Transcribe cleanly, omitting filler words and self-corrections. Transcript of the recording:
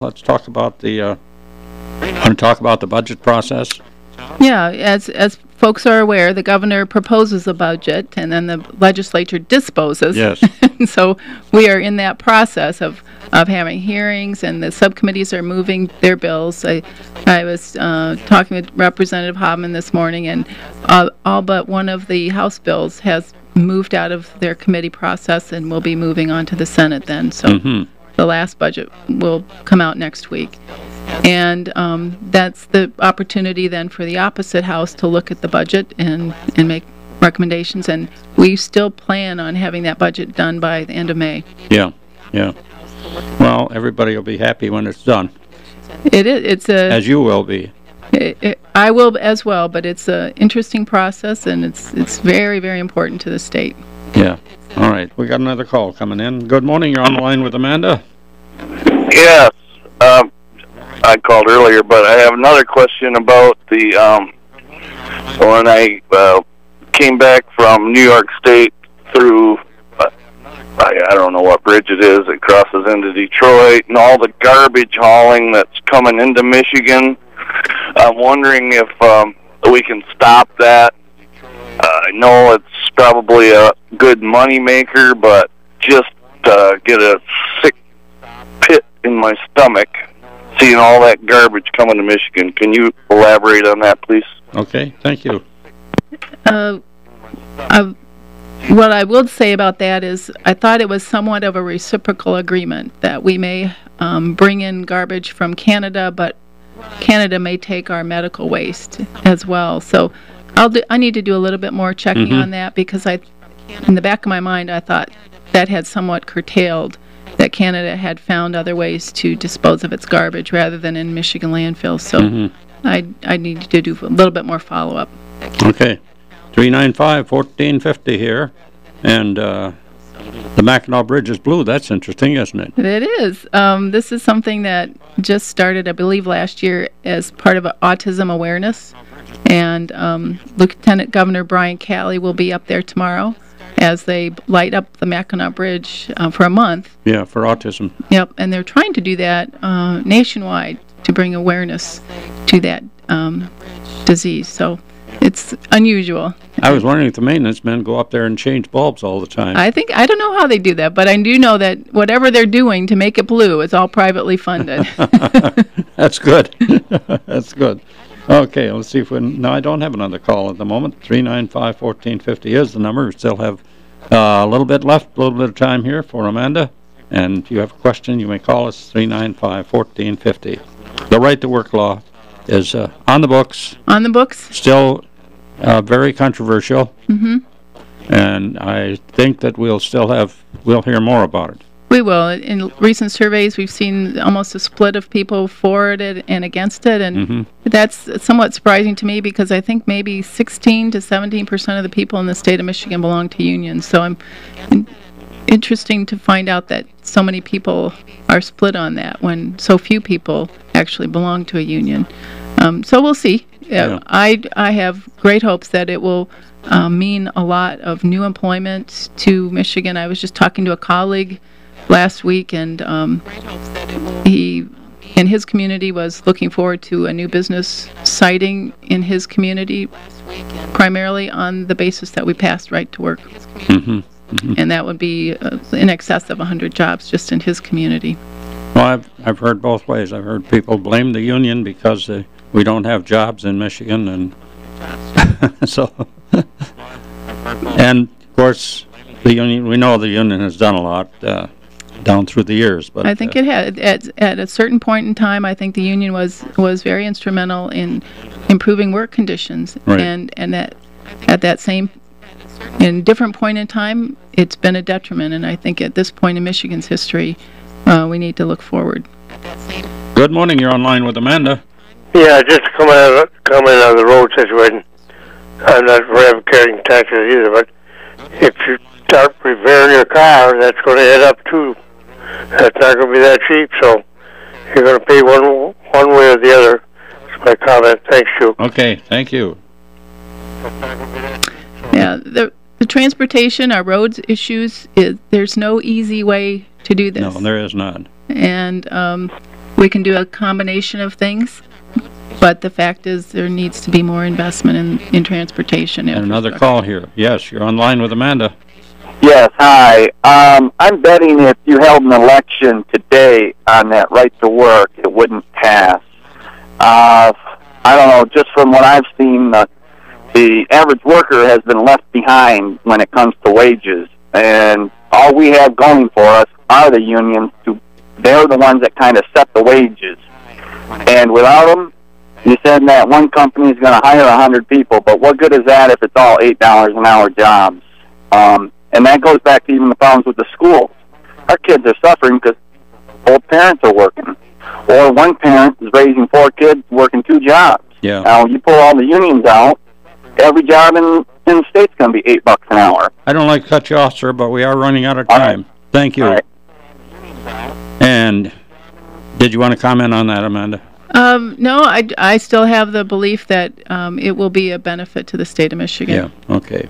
Let's talk about the want to talk about the budget process. Yeah, as folks are aware, the governor proposes a budget, and then the legislature disposes. Yes. So we are in that process of having hearings, and the subcommittees are moving their bills. I was talking with Representative Hobbman this morning, and all but one of the House bills has moved out of their committee process and will be moving on to the Senate then. So the last budget will come out next week. And that's the opportunity then for the opposite house to look at the budget and make recommendations. And we still plan on having that budget done by the end of May. Yeah, yeah. Well, everybody will be happy when it's done. It is. It's a. As you will be. I will as well, but it's an interesting process, and it's very, very important to the state. Yeah. All right. We got another call coming in. Good morning. You're on the line with Amanda. Yes. I called earlier, but I have another question about the when I came back from New York State through I don't know what bridge it is. It crosses into Detroit, and all the garbage hauling that's coming into Michigan. I'm wondering if we can stop that. I know it's probably a good money maker, but just get a sick pit in my stomach seeing all that garbage coming to Michigan. Can you elaborate on that, please? Okay, thank you. What I will say about that is I thought it was somewhat of a reciprocal agreement that we may bring in garbage from Canada, but Canada may take our medical waste as well. So I need to do a little bit more checking on that, because in the back of my mind, I thought that had somewhat curtailed that Canada had found other ways to dispose of its garbage rather than in Michigan landfills. So I need to do a little bit more follow-up. Okay. 395-1450 here, and the Mackinac Bridge is blue. That's interesting, isn't it? It is. This is something that just started, I believe, last year as part of autism awareness, and Lieutenant Governor Brian Calley will be up there tomorrow as they light up the Mackinac Bridge for a month. Yeah, for autism. Yep, and they're trying to do that nationwide to bring awareness to that disease. So it's unusual. I was wondering if the maintenance men go up there and change bulbs all the time. I don't know how they do that, but I do know that whatever they're doing to make it blue is all privately funded. That's good. That's good. Okay, let's see if no, I don't have another call at the moment. 395-1450 is the number. We still have a little bit left, a little bit of time here for Amanda. And if you have a question, you may call us 395-1450. The right to work law is on the books. On the books. Still very controversial. And I think that we'll hear more about it. We will. In recent surveys, we've seen almost a split of people for it and against it, and that's somewhat surprising to me, because I think maybe 16 to 17% of the people in the state of Michigan belong to unions. So I'm interesting to find out that so many people are split on that when so few people actually belong to a union. So we'll see. Yeah. I have great hopes that it will mean a lot of new employment to Michigan. I was just talking to a colleague last week, and he in his community was looking forward to a new business siting in his community, primarily on the basis that we passed right to work. And that would be in excess of 100 jobs just in his community. Well, I've heard both ways. I've heard people blame the union because we don't have jobs in Michigan, and so and of course the union. We know the union has done a lot down through the years, but I think it had at a certain point in time. I think the union was very instrumental in improving work conditions, right. and that at that same in different point in time, it's been a detriment. And I think at this point in Michigan's history, we need to look forward. Good morning. You're online with Amanda. Yeah, just comment on the road situation. I'm not for advocating taxes either, but if you start repairing your car, that's going to add up too. That's not going to be that cheap, so you're going to pay one way or the other. That's my comment. Thanks, Juke. Okay, thank you. Yeah, the transportation, our roads issues, there's no easy way to do this. No, there is not. And we can do a combination of things, but the fact is there needs to be more investment in transportation. And another call here. Yes, you're online with Amanda. Yes, hi. I'm betting if you held an election today on that right to work, it wouldn't pass. I don't know, just from what I've seen, the average worker has been left behind when it comes to wages. And all we have going for us are the unions. They're the ones that kind of set the wages. And without them, you said that one company is going to hire 100 people, but what good is that if it's all $8 an hour jobs? And that goes back to even the problems with the schools. Our kids are suffering because both parents are working. Or one parent is raising 4 kids working 2 jobs. Yeah. Now, you pull all the unions out, every job in the state's going to be $8 an hour. I don't like to cut you off, sir, but we are running out of time. Right. Thank you. Right. And did you want to comment on that, Amanda? No, I still have the belief that it will be a benefit to the state of Michigan. Yeah, okay.